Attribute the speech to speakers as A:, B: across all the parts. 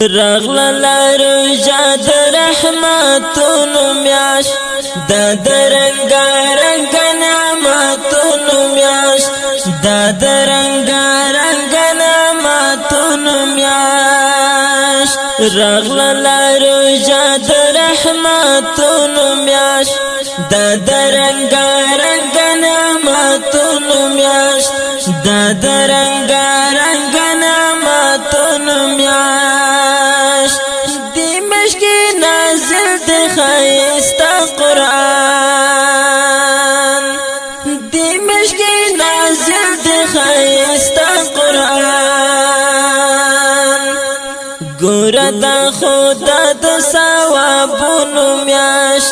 A: رغل روژه د رحمتونو میاش د رنگا رنگ نعمتونو میاش د رنگا رنگ نعمتونو میاش رغل روژه د رحمتونو میاش د رنگا رنگ نعمتونو میاش د رنگا رنگ نعمتونو میاش دی مشکی نازل د خیستا قرآن دی مشکی نازل د خیستا قرآن ګور د خدا د ثوابونو میاش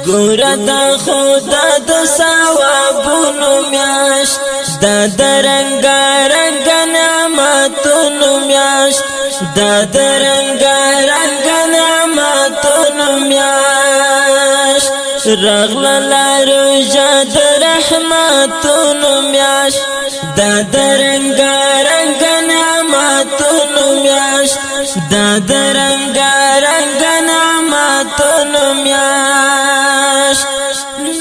A: ګور د خدا د ثوابونو میاش د رنگا رنگ نعمتونو میاش د رنگا رنگ نعمتونو میاش رغل روژه د رحمتونو میاش د رنگا رنگ نعمتونو میاش د رنگا رنگ نعمتونو میاش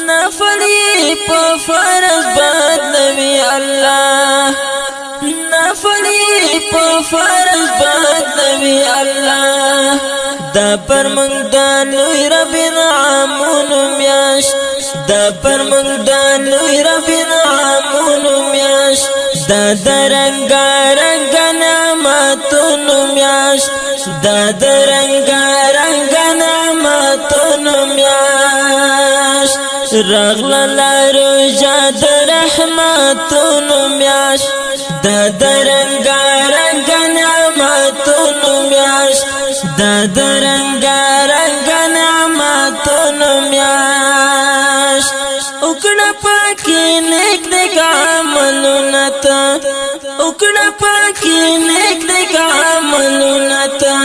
A: نفلی په فرض بدلوي الله نفلی په فرض بدلوي الله دا پر موږ د لوی رب نعمونو میاش دا پر موږ د لوی رب نعمونو میاش د رنگا رنگ نعمتونو میاش د رنگا رنگ نعمتونو میاش رغل روژه د رحمتونو میاش د رنگا رنگ نعمتونو میاش د رنگا رنگ نعمتونو میاش وکړه پاکي نیک نیک عملونه ته وکړه پاکي نیک نیک عملونه ته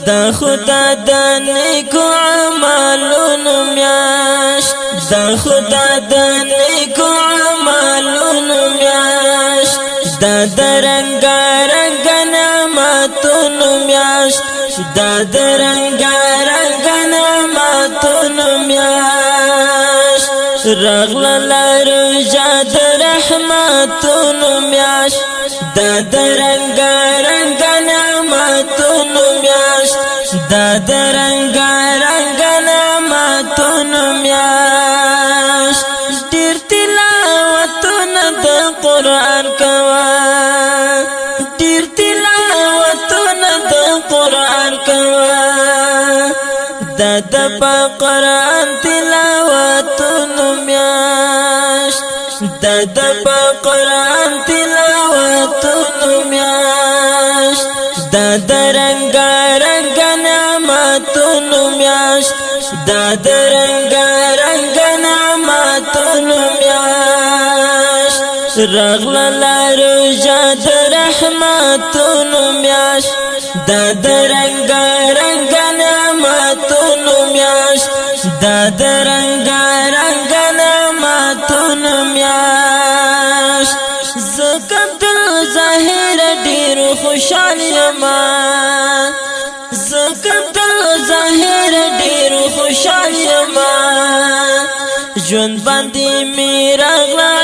A: د خدا د نیکو عملونو میاش د خدا د نیکو عملونو میاش د رنگا رنگ نعمتونو میاش د رنگا رنگ نعمتونو میاش رغل روژه د رحمتونو میاش د رنگا رنگ نعمتونو میاش د رنگا رنگ نعمتونو میاش ډیر تلاوتونه د قرآن کوا ډیر تلاوتونه د قرآن کوا د قرآن تلاوتونو میاش د قرآن تلاوتونو میاش د رنگا رنگ نعمتونو میاش د رنگا رنگ نعمتونو میاش رغل روژه د رحمتونو میاش د رنگا رنگ نعمتونو میاش د رنگا رنگ نعمتونو میاش زکات ظاهر ډیر خوشحال یما زکات ظاهر ډیر خوشحال یما ژوند باندې میرا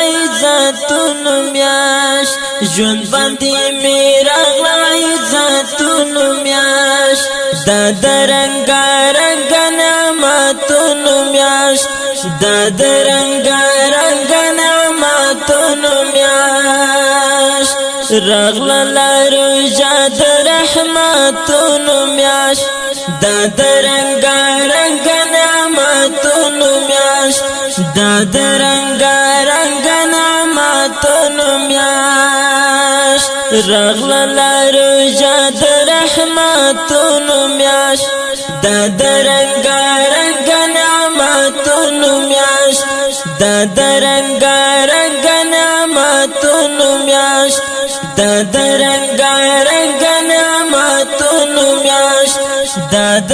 A: عزتونو میاش ژوند باندې میرا عزتونو میاش د رنگا رنگ نعمتونو میاش د رنگا رنگ نعمتونو میاش رغل روژه د رحمتونو میاش د رنگا رنگ نعمتونو میاش د رنگا رنگ نعمتونو میاش رغل روژه د رحمتونو میاش د رنگا رنگ نعمتونو میاش د رنگا رنگ نعمتونو میاش د رنگا رنگ نعمتونو میاش د